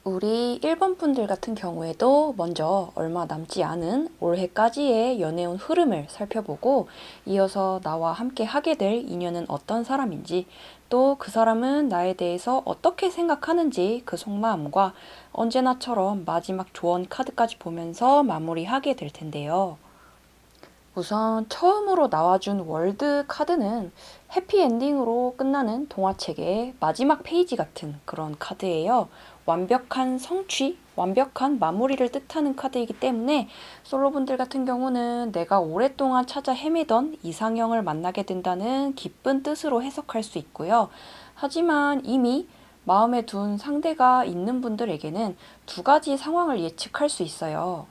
우리 1번 분들 같은 경우에도 먼저 얼마 남지 않은 올해까지의 연애운 흐름을 살펴보고 이어서 나와 함께 하게 될 인연은 어떤 사람인지 또 그 사람은 나에 대해서 어떻게 생각하는지 그 속마음과 언제나처럼 마지막 조언 카드까지 보면서 마무리하게 될 텐데요. 우선 처음으로 나와준 월드 카드는 해피엔딩으로 끝나는 동화책의 마지막 페이지 같은 그런 카드예요. 완벽한 성취, 완벽한 마무리를 뜻하는 카드이기 때문에 솔로분들 같은 경우는 내가 오랫동안 찾아 헤매던 이상형을 만나게 된다는 기쁜 뜻으로 해석할 수 있고요. 하지만 이미 마음에 둔 상대가 있는 분들에게는 두 가지 상황을 예측할 수 있어요.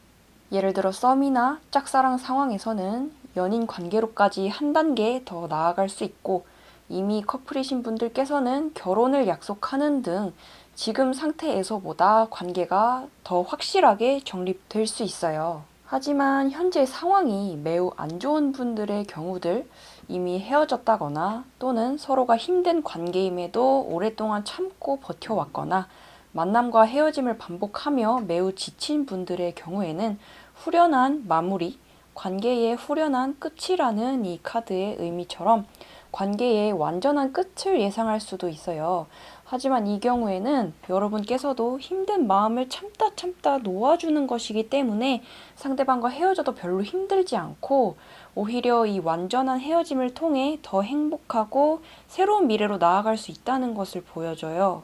예를 들어 썸이나 짝사랑 상황에서는 연인 관계로까지 한 단계 더 나아갈 수 있고 이미 커플이신 분들께서는 결혼을 약속하는 등 지금 상태에서보다 관계가 더 확실하게 정립될 수 있어요. 하지만 현재 상황이 매우 안 좋은 분들의 경우들, 이미 헤어졌다거나 또는 서로가 힘든 관계임에도 오랫동안 참고 버텨왔거나 만남과 헤어짐을 반복하며 매우 지친 분들의 경우에는 후련한 마무리, 관계의 후련한 끝이라는 이 카드의 의미처럼 관계의 완전한 끝을 예상할 수도 있어요. 하지만 이 경우에는 여러분께서도 힘든 마음을 참다 놓아주는 것이기 때문에 상대방과 헤어져도 별로 힘들지 않고 오히려 이 완전한 헤어짐을 통해 더 행복하고 새로운 미래로 나아갈 수 있다는 것을 보여줘요.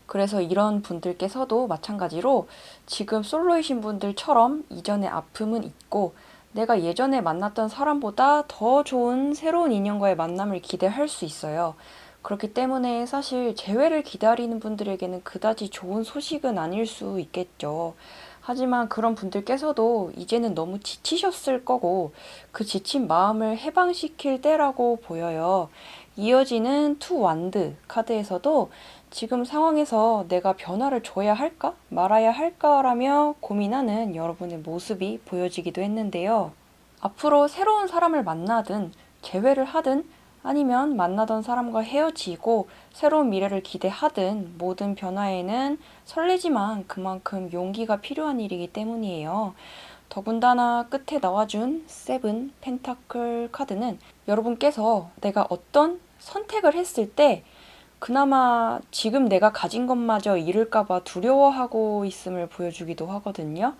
그래서 이런 분들께서도 마찬가지로 지금 솔로이신 분들처럼 이전의 아픔은 있고 내가 예전에 만났던 사람보다 더 좋은 새로운 인연과의 만남을 기대할 수 있어요. 그렇기 때문에 사실 재회를 기다리는 분들에게는 그다지 좋은 소식은 아닐 수 있겠죠. 하지만 그런 분들께서도 이제는 너무 지치셨을 거고 그 지친 마음을 해방시킬 때라고 보여요. 이어지는 투 완드 카드에서도 지금 상황에서 내가 변화를 줘야 할까? 말아야 할까라며 고민하는 여러분의 모습이 보여지기도 했는데요. 앞으로 새로운 사람을 만나든 재회를 하든 아니면 만나던 사람과 헤어지고 새로운 미래를 기대하든 모든 변화에는 설레지만 그만큼 용기가 필요한 일이기 때문이에요. 더군다나 끝에 나와준 세븐 펜타클 카드는 여러분께서 내가 어떤 선택을 했을 때 그나마 지금 내가 가진 것마저 잃을까봐 두려워하고 있음을 보여주기도 하거든요.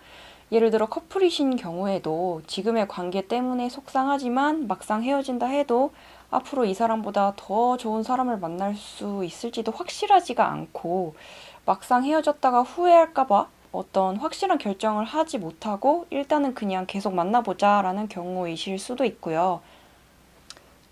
예를 들어 커플이신 경우에도 지금의 관계 때문에 속상하지만 막상 헤어진다 해도 앞으로 이 사람보다 더 좋은 사람을 만날 수 있을지도 확실하지가 않고 막상 헤어졌다가 후회할까봐 어떤 확실한 결정을 하지 못하고 일단은 그냥 계속 만나보자라는 경우이실 수도 있고요.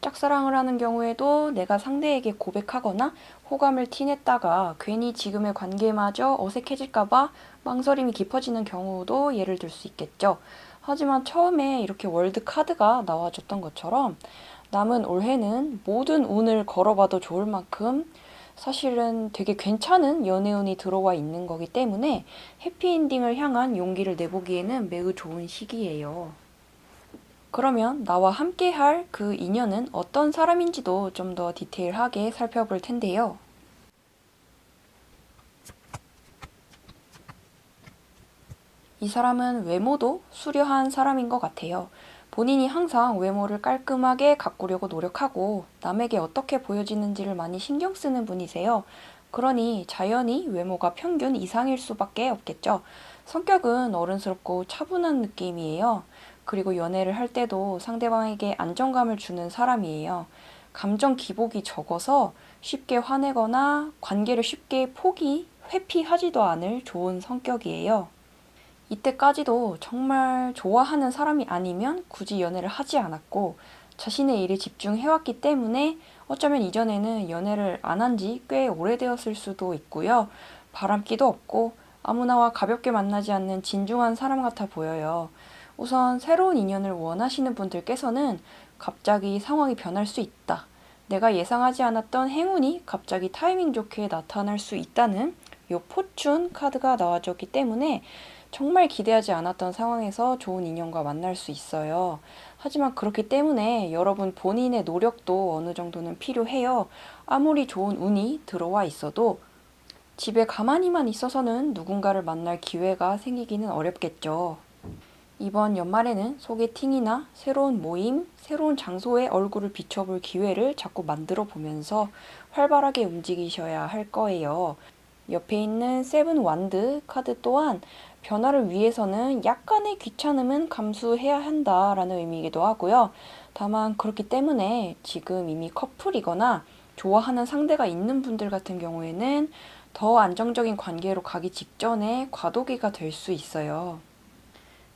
짝사랑을 하는 경우에도 내가 상대에게 고백하거나 호감을 티냈다가 괜히 지금의 관계마저 어색해질까봐 망설임이 깊어지는 경우도 예를 들 수 있겠죠. 하지만 처음에 이렇게 월드 카드가 나와줬던 것처럼 남은 올해는 모든 운을 걸어봐도 좋을 만큼 사실은 되게 괜찮은 연애운이 들어와 있는 거기 때문에 해피엔딩을 향한 용기를 내보기에는 매우 좋은 시기예요. 그러면 나와 함께 할 그 인연은 어떤 사람인지도 좀 더 디테일하게 살펴볼 텐데요. 이 사람은 외모도 수려한 사람인 것 같아요. 본인이 항상 외모를 깔끔하게 가꾸려고 노력하고 남에게 어떻게 보여지는지를 많이 신경 쓰는 분이세요. 그러니 자연히 외모가 평균 이상일 수밖에 없겠죠. 성격은 어른스럽고 차분한 느낌이에요. 그리고 연애를 할 때도 상대방에게 안정감을 주는 사람이에요. 감정 기복이 적어서 쉽게 화내거나 관계를 쉽게 회피하지도 않을 좋은 성격이에요. 이때까지도 정말 좋아하는 사람이 아니면 굳이 연애를 하지 않았고 자신의 일에 집중해왔기 때문에 어쩌면 이전에는 연애를 안 한 지 꽤 오래되었을 수도 있고요. 바람기도 없고 아무나와 가볍게 만나지 않는 진중한 사람 같아 보여요. 우선 새로운 인연을 원하시는 분들께서는 갑자기 상황이 변할 수 있다. 내가 예상하지 않았던 행운이 갑자기 타이밍 좋게 나타날 수 있다는 요 포춘 카드가 나와줬기 때문에 정말 기대하지 않았던 상황에서 좋은 인연과 만날 수 있어요. 하지만 그렇기 때문에 여러분 본인의 노력도 어느 정도는 필요해요. 아무리 좋은 운이 들어와 있어도 집에 가만히만 있어서는 누군가를 만날 기회가 생기기는 어렵겠죠. 이번 연말에는 소개팅이나 새로운 모임, 새로운 장소에 얼굴을 비춰볼 기회를 자꾸 만들어 보면서 활발하게 움직이셔야 할 거예요. 옆에 있는 세븐 완드 카드 또한 변화를 위해서는 약간의 귀찮음은 감수해야 한다라는 의미이기도 하고요. 다만 그렇기 때문에 지금 이미 커플이거나 좋아하는 상대가 있는 분들 같은 경우에는 더 안정적인 관계로 가기 직전에 과도기가 될 수 있어요.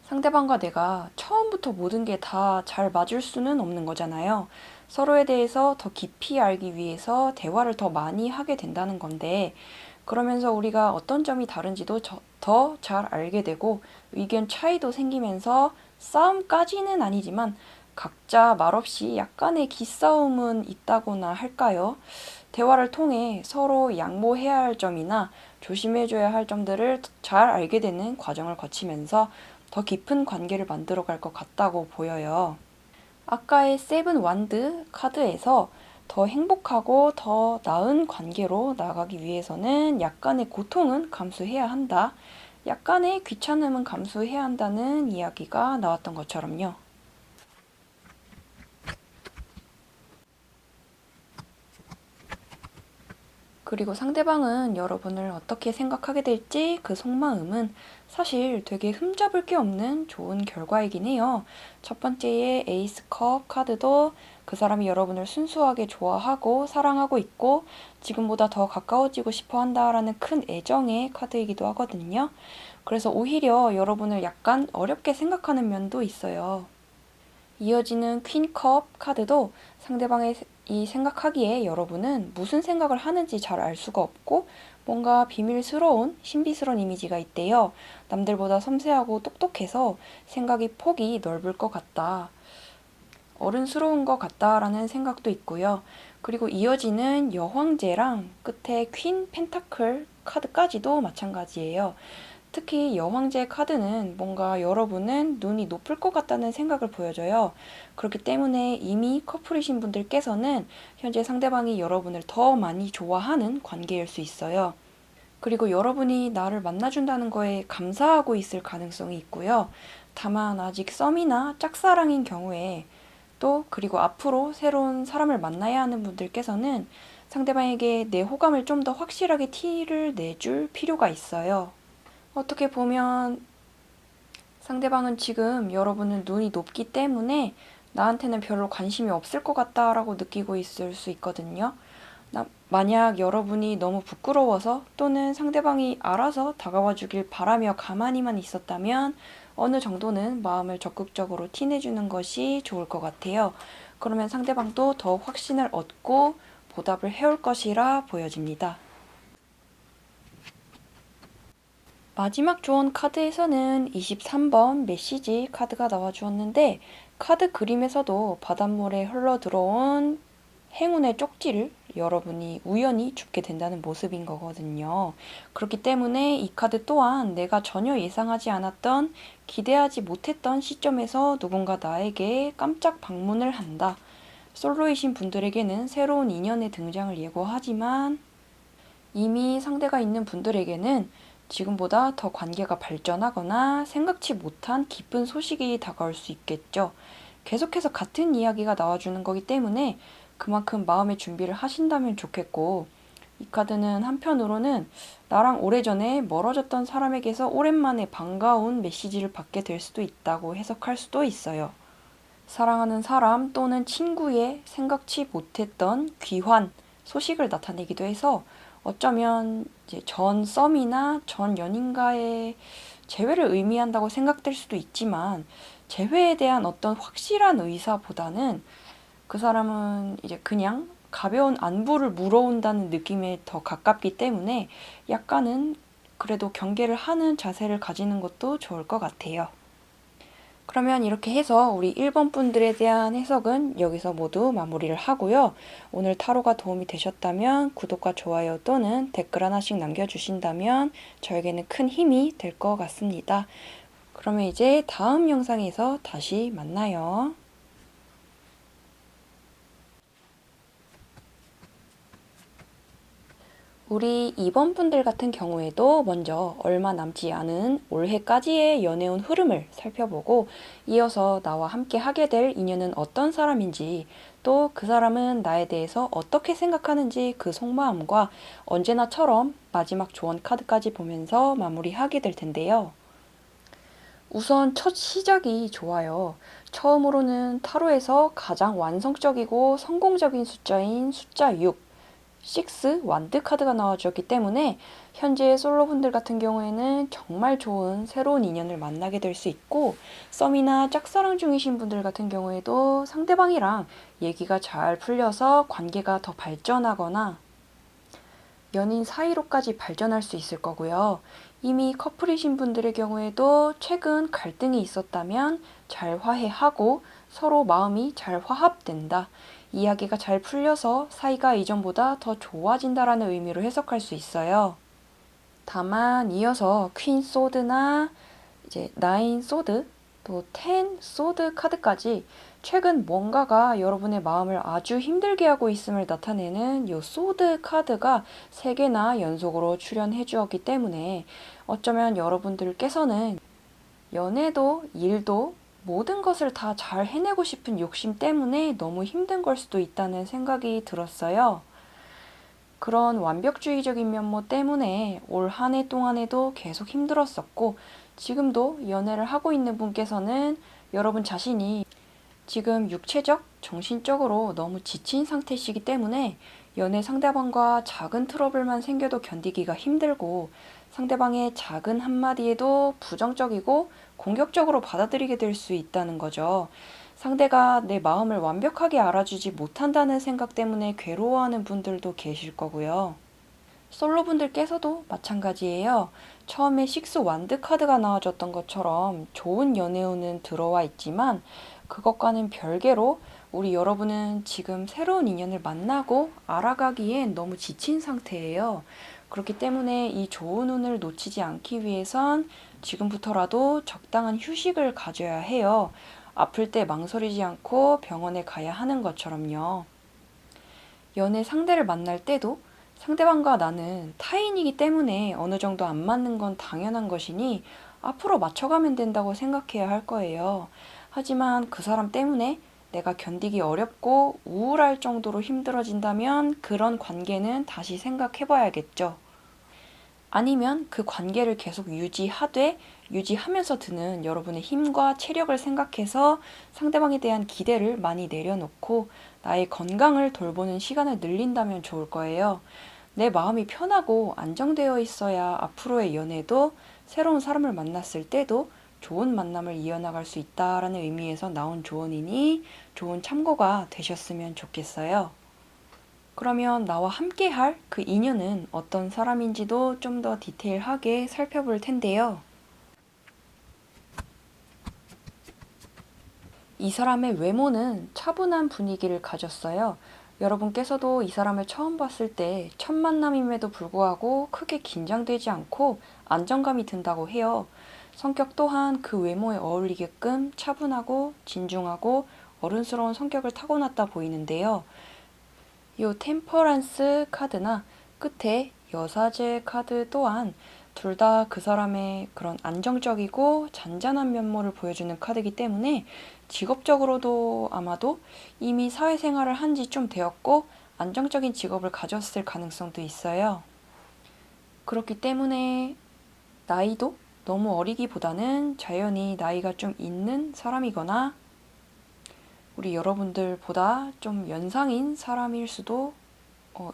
상대방과 내가 처음부터 모든 게 다 잘 맞을 수는 없는 거잖아요. 서로에 대해서 더 깊이 알기 위해서 대화를 더 많이 하게 된다는 건데, 그러면서 우리가 어떤 점이 다른지도 더 잘 알게 되고, 의견 차이도 생기면서 싸움까지는 아니지만, 각자 말없이 약간의 기싸움은 있다고나 할까요? 대화를 통해 서로 양보해야 할 점이나 조심해줘야 할 점들을 잘 알게 되는 과정을 거치면서 더 깊은 관계를 만들어 갈 것 같다고 보여요. 아까의 세븐 완드 카드에서 더 행복하고 더 나은 관계로 나가기 위해서는 약간의 고통은 감수해야 한다. 약간의 귀찮음은 감수해야 한다는 이야기가 나왔던 것처럼요. 그리고 상대방은 여러분을 어떻게 생각하게 될지 그 속마음은 사실 되게 흠잡을 게 없는 좋은 결과이긴 해요. 첫 번째의 에이스 컵 카드도 그 사람이 여러분을 순수하게 좋아하고 사랑하고 있고 지금보다 더 가까워지고 싶어 한다라는 큰 애정의 카드이기도 하거든요. 그래서 오히려 여러분을 약간 어렵게 생각하는 면도 있어요. 이어지는 퀸컵 카드도 상대방이 생각하기에 여러분은 무슨 생각을 하는지 잘 알 수가 없고 뭔가 비밀스러운 신비스러운 이미지가 있대요. 남들보다 섬세하고 똑똑해서 생각이 폭이 넓을 것 같다. 어른스러운 것 같다라는 생각도 있고요. 그리고 이어지는 여황제랑 끝에 퀸 펜타클 카드까지도 마찬가지예요. 특히 여황제 카드는 뭔가 여러분은 눈이 높을 것 같다는 생각을 보여줘요. 그렇기 때문에 이미 커플이신 분들께서는 현재 상대방이 여러분을 더 많이 좋아하는 관계일 수 있어요. 그리고 여러분이 나를 만나준다는 거에 감사하고 있을 가능성이 있고요. 다만 아직 썸이나 짝사랑인 경우에 또 그리고 앞으로 새로운 사람을 만나야 하는 분들께서는 상대방에게 내 호감을 좀 더 확실하게 티를 내줄 필요가 있어요. 어떻게 보면 상대방은 지금 여러분은 눈이 높기 때문에 나한테는 별로 관심이 없을 것 같다라고 느끼고 있을 수 있거든요. 만약 여러분이 너무 부끄러워서 또는 상대방이 알아서 다가와 주길 바라며 가만히만 있었다면 어느 정도는 마음을 적극적으로 티내주는 것이 좋을 것 같아요. 그러면 상대방도 더 확신을 얻고 보답을 해올 것이라 보여집니다. 마지막 조언 카드에서는 23번 메시지 카드가 나와주었는데 카드 그림에서도 바닷물에 흘러들어온 행운의 쪽지를 여러분이 우연히 줍게 된다는 모습인 거거든요. 그렇기 때문에 이 카드 또한 내가 전혀 예상하지 않았던 기대하지 못했던 시점에서 누군가 나에게 깜짝 방문을 한다. 솔로이신 분들에게는 새로운 인연의 등장을 예고하지만 이미 상대가 있는 분들에게는 지금보다 더 관계가 발전하거나 생각지 못한 기쁜 소식이 다가올 수 있겠죠. 계속해서 같은 이야기가 나와주는 거기 때문에 그만큼 마음의 준비를 하신다면 좋겠고, 이 카드는 한편으로는 나랑 오래전에 멀어졌던 사람에게서 오랜만에 반가운 메시지를 받게 될 수도 있다고 해석할 수도 있어요. 사랑하는 사람 또는 친구의 생각지 못했던 귀환 소식을 나타내기도 해서 어쩌면 이제 전 썸이나 전 연인과의 재회를 의미한다고 생각될 수도 있지만 재회에 대한 어떤 확실한 의사보다는 그 사람은 이제 그냥 가벼운 안부를 물어온다는 느낌에 더 가깝기 때문에 약간은 그래도 경계를 하는 자세를 가지는 것도 좋을 것 같아요. 그러면 이렇게 해서 우리 1번 분들에 대한 해석은 여기서 모두 마무리를 하고요. 오늘 타로가 도움이 되셨다면 구독과 좋아요 또는 댓글 하나씩 남겨주신다면 저에게는 큰 힘이 될 것 같습니다. 그러면 이제 다음 영상에서 다시 만나요. 우리 2번 분들 같은 경우에도 먼저 얼마 남지 않은 올해까지의 연애운 흐름을 살펴보고 이어서 나와 함께 하게 될 인연은 어떤 사람인지 또 그 사람은 나에 대해서 어떻게 생각하는지 그 속마음과 언제나처럼 마지막 조언 카드까지 보면서 마무리하게 될 텐데요. 우선 첫 시작이 좋아요. 처음으로는 타로에서 가장 완성적이고 성공적인 숫자인 숫자 6, 6 완드 카드가 나와주었기 때문에 현재 솔로분들 같은 경우에는 정말 좋은 새로운 인연을 만나게 될 수 있고 썸이나 짝사랑 중이신 분들 같은 경우에도 상대방이랑 얘기가 잘 풀려서 관계가 더 발전하거나 연인 사이로까지 발전할 수 있을 거고요. 이미 커플이신 분들의 경우에도 최근 갈등이 있었다면 잘 화해하고 서로 마음이 잘 화합된다. 이야기가 잘 풀려서 사이가 이전보다 더 좋아진다라는 의미로 해석할 수 있어요. 다만 이어서 퀸 소드나 이제 나인 소드 또 텐 소드 카드까지 최근 뭔가가 여러분의 마음을 아주 힘들게 하고 있음을 나타내는 이 소드 카드가 3개나 연속으로 출연해 주었기 때문에 어쩌면 여러분들께서는 연애도 일도 모든 것을 다 잘 해내고 싶은 욕심 때문에 너무 힘든 걸 수도 있다는 생각이 들었어요. 그런 완벽주의적인 면모 때문에 올 한 해 동안에도 계속 힘들었었고 지금도 연애를 하고 있는 분께서는 여러분 자신이 지금 육체적, 정신적으로 너무 지친 상태시기 때문에 연애 상대방과 작은 트러블만 생겨도 견디기가 힘들고 상대방의 작은 한마디에도 부정적이고 공격적으로 받아들이게 될 수 있다는 거죠. 상대가 내 마음을 완벽하게 알아주지 못한다는 생각 때문에 괴로워하는 분들도 계실 거고요. 솔로분들께서도 마찬가지예요. 처음에 식스 완드 카드가 나와줬던 것처럼 좋은 연애운은 들어와 있지만 그것과는 별개로 우리 여러분은 지금 새로운 인연을 만나고 알아가기엔 너무 지친 상태예요. 그렇기 때문에 이 좋은 운을 놓치지 않기 위해선 지금부터라도 적당한 휴식을 가져야 해요. 아플 때 망설이지 않고 병원에 가야 하는 것처럼요. 연애 상대를 만날 때도 상대방과 나는 타인이기 때문에 어느 정도 안 맞는 건 당연한 것이니 앞으로 맞춰가면 된다고 생각해야 할 거예요. 하지만 그 사람 때문에 내가 견디기 어렵고 우울할 정도로 힘들어진다면 그런 관계는 다시 생각해 봐야겠죠. 아니면 그 관계를 계속 유지하면서 드는 여러분의 힘과 체력을 생각해서 상대방에 대한 기대를 많이 내려놓고 나의 건강을 돌보는 시간을 늘린다면 좋을 거예요. 내 마음이 편하고 안정되어 있어야 앞으로의 연애도 새로운 사람을 만났을 때도 좋은 만남을 이어나갈 수 있다라는 의미에서 나온 조언이니 좋은 참고가 되셨으면 좋겠어요. 그러면 나와 함께 할 그 인연은 어떤 사람인지도 좀 더 디테일하게 살펴볼 텐데요. 이 사람의 외모는 차분한 분위기를 가졌어요. 여러분께서도 이 사람을 처음 봤을 때 첫 만남임에도 불구하고 크게 긴장되지 않고 안정감이 든다고 해요. 성격 또한 그 외모에 어울리게끔 차분하고 진중하고 어른스러운 성격을 타고났다 보이는데요. 요 템퍼런스 카드나 끝에 여사제 카드 또한 둘 다 그 사람의 그런 안정적이고 잔잔한 면모를 보여주는 카드이기 때문에 직업적으로도 아마도 이미 사회생활을 한지 좀 되었고 안정적인 직업을 가졌을 가능성도 있어요. 그렇기 때문에 나이도 너무 어리기보다는 자연히 나이가 좀 있는 사람이거나 우리 여러분들보다 좀 연상인 사람일 수도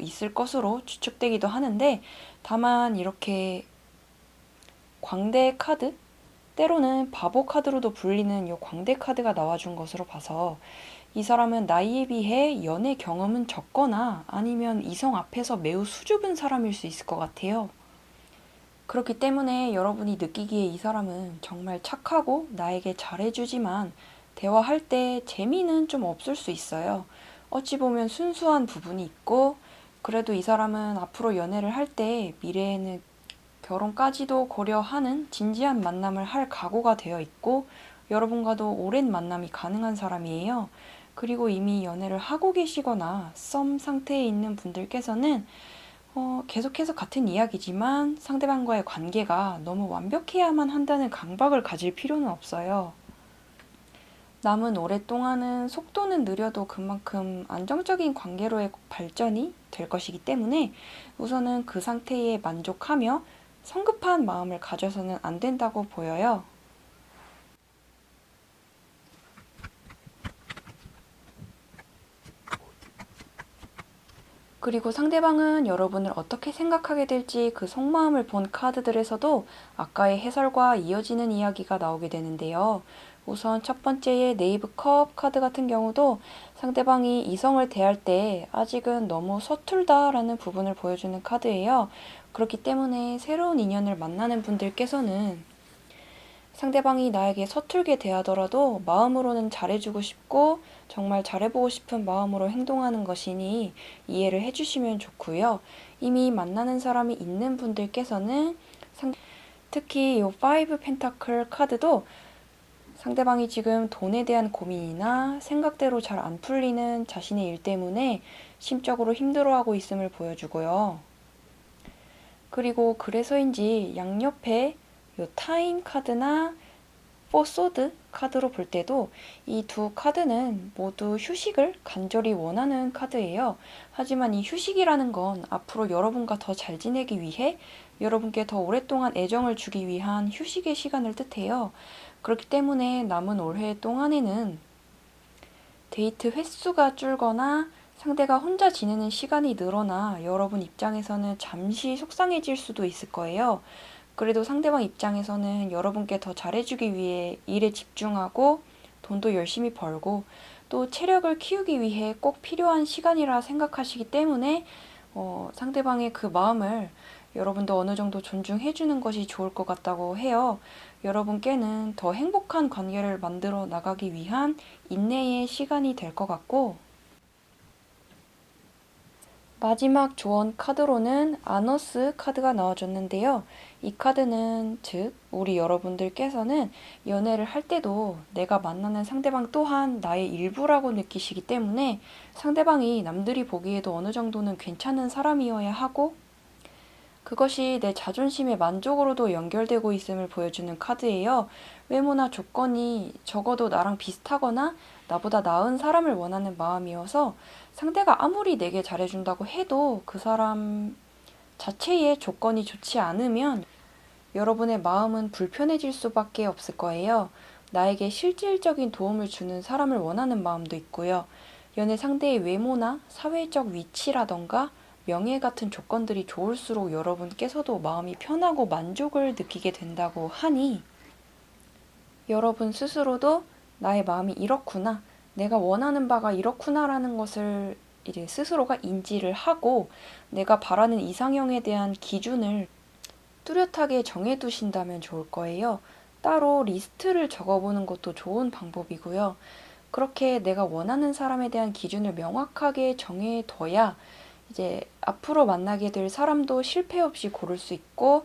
있을 것으로 추측되기도 하는데 다만 이렇게 광대 카드 때로는 바보 카드로도 불리는 이 광대 카드가 나와준 것으로 봐서 이 사람은 나이에 비해 연애 경험은 적거나 아니면 이성 앞에서 매우 수줍은 사람일 수 있을 것 같아요. 그렇기 때문에 여러분이 느끼기에 이 사람은 정말 착하고 나에게 잘해주지만 대화할 때 재미는 좀 없을 수 있어요. 어찌 보면 순수한 부분이 있고 그래도 이 사람은 앞으로 연애를 할 때 미래에는 결혼까지도 고려하는 진지한 만남을 할 각오가 되어 있고 여러분과도 오랜 만남이 가능한 사람이에요. 그리고 이미 연애를 하고 계시거나 썸 상태에 있는 분들께서는 계속해서 같은 이야기지만 상대방과의 관계가 너무 완벽해야만 한다는 강박을 가질 필요는 없어요. 남은 오랫동안은 속도는 느려도 그만큼 안정적인 관계로의 발전이 될 것이기 때문에 우선은 그 상태에 만족하며 성급한 마음을 가져서는 안 된다고 보여요. 그리고 상대방은 여러분을 어떻게 생각하게 될지 그 속마음을 본 카드들에서도 아까의 해설과 이어지는 이야기가 나오게 되는데요. 우선 첫 번째의 네이브 컵 카드 같은 경우도 상대방이 이성을 대할 때 아직은 너무 서툴다라는 부분을 보여주는 카드예요. 그렇기 때문에 새로운 인연을 만나는 분들께서는 상대방이 나에게 서툴게 대하더라도 마음으로는 잘해주고 싶고 정말 잘해보고 싶은 마음으로 행동하는 것이니 이해를 해주시면 좋고요. 이미 만나는 사람이 있는 분들께서는 특히 이 5 펜타클 카드도 상대방이 지금 돈에 대한 고민이나 생각대로 잘 안 풀리는 자신의 일 때문에 심적으로 힘들어하고 있음을 보여주고요. 그리고 그래서인지 양옆에 요 타임 카드나 포소드 카드로 볼 때도 이 두 카드는 모두 휴식을 간절히 원하는 카드예요. 하지만 이 휴식이라는 건 앞으로 여러분과 더 잘 지내기 위해 여러분께 더 오랫동안 애정을 주기 위한 휴식의 시간을 뜻해요. 그렇기 때문에 남은 올해 동안에는 데이트 횟수가 줄거나 상대가 혼자 지내는 시간이 늘어나 여러분 입장에서는 잠시 속상해질 수도 있을 거예요. 그래도 상대방 입장에서는 여러분께 더 잘해주기 위해 일에 집중하고 돈도 열심히 벌고 또 체력을 키우기 위해 꼭 필요한 시간이라 생각하시기 때문에 상대방의 그 마음을 여러분도 어느 정도 존중해주는 것이 좋을 것 같다고 해요. 여러분께는 더 행복한 관계를 만들어 나가기 위한 인내의 시간이 될 것 같고, 마지막 조언 카드로는 아너스 카드가 나와줬는데요. 이 카드는 즉 우리 여러분들께서는 연애를 할 때도 내가 만나는 상대방 또한 나의 일부라고 느끼시기 때문에 상대방이 남들이 보기에도 어느 정도는 괜찮은 사람이어야 하고 그것이 내 자존심의 만족으로도 연결되고 있음을 보여주는 카드예요. 외모나 조건이 적어도 나랑 비슷하거나 나보다 나은 사람을 원하는 마음이어서 상대가 아무리 내게 잘해준다고 해도 그 사람 자체의 조건이 좋지 않으면 여러분의 마음은 불편해질 수밖에 없을 거예요. 나에게 실질적인 도움을 주는 사람을 원하는 마음도 있고요. 연애 상대의 외모나 사회적 위치라던가 명예 같은 조건들이 좋을수록 여러분께서도 마음이 편하고 만족을 느끼게 된다고 하니 여러분 스스로도 나의 마음이 이렇구나, 내가 원하는 바가 이렇구나라는 것을 이제 스스로가 인지를 하고 내가 바라는 이상형에 대한 기준을 뚜렷하게 정해두신다면 좋을 거예요. 따로 리스트를 적어보는 것도 좋은 방법이고요. 그렇게 내가 원하는 사람에 대한 기준을 명확하게 정해둬야 이제 앞으로 만나게 될 사람도 실패 없이 고를 수 있고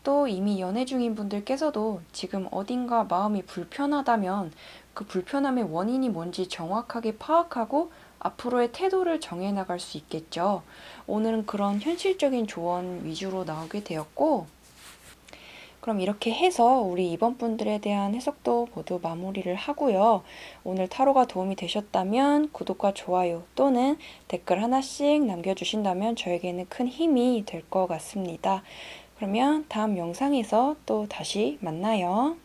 또 이미 연애 중인 분들께서도 지금 어딘가 마음이 불편하다면 그 불편함의 원인이 뭔지 정확하게 파악하고 앞으로의 태도를 정해 나갈 수 있겠죠. 오늘은 그런 현실적인 조언 위주로 나오게 되었고, 그럼 이렇게 해서 우리 이번 분들에 대한 해석도 모두 마무리를 하고요. 오늘 타로가 도움이 되셨다면 구독과 좋아요 또는 댓글 하나씩 남겨주신다면 저에게는 큰 힘이 될 것 같습니다. 그러면 다음 영상에서 또 다시 만나요.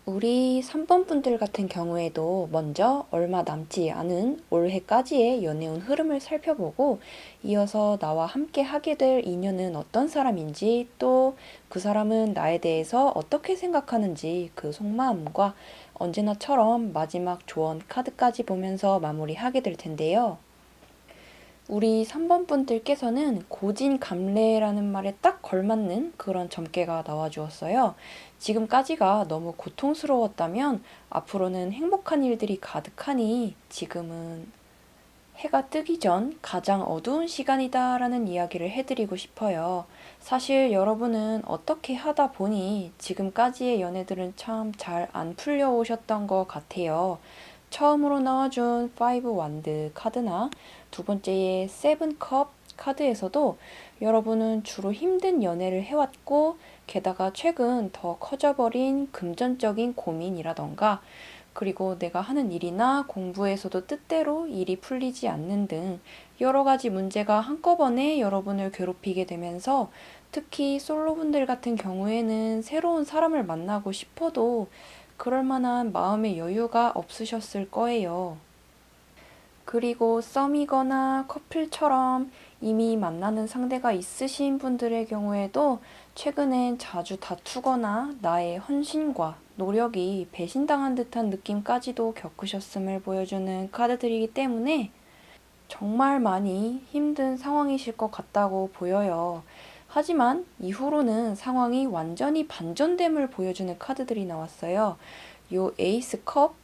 우리 3번 분들 같은 경우에도 먼저 얼마 남지 않은 올해까지의 연애운 흐름을 살펴보고 이어서 나와 함께 하게 될 인연은 어떤 사람인지 또 그 사람은 나에 대해서 어떻게 생각하는지 그 속마음과 언제나처럼 마지막 조언 카드까지 보면서 마무리하게 될 텐데요. 우리 3번 분들께서는 고진감래라는 말에 딱 걸맞는 그런 점괘가 나와 주었어요. 지금까지가 너무 고통스러웠다면 앞으로는 행복한 일들이 가득하니 지금은 해가 뜨기 전 가장 어두운 시간이다라는 이야기를 해드리고 싶어요. 사실 여러분은 어떻게 하다 보니 지금까지의 연애들은 참 잘 안 풀려오셨던 것 같아요. 처음으로 나와준 5 완드 카드나 두 번째의 7 컵 카드에서도 여러분은 주로 힘든 연애를 해왔고, 게다가 최근 더 커져버린 금전적인 고민이라던가, 그리고 내가 하는 일이나 공부에서도 뜻대로 일이 풀리지 않는 등 여러 가지 문제가 한꺼번에 여러분을 괴롭히게 되면서, 특히 솔로분들 같은 경우에는 새로운 사람을 만나고 싶어도 그럴 만한 마음의 여유가 없으셨을 거예요. 그리고 썸이거나 커플처럼 이미 만나는 상대가 있으신 분들의 경우에도 최근엔 자주 다투거나 나의 헌신과 노력이 배신당한 듯한 느낌까지도 겪으셨음을 보여주는 카드들이기 때문에 정말 많이 힘든 상황이실 것 같다고 보여요. 하지만 이후로는 상황이 완전히 반전됨을 보여주는 카드들이 나왔어요. 요 에이스 컵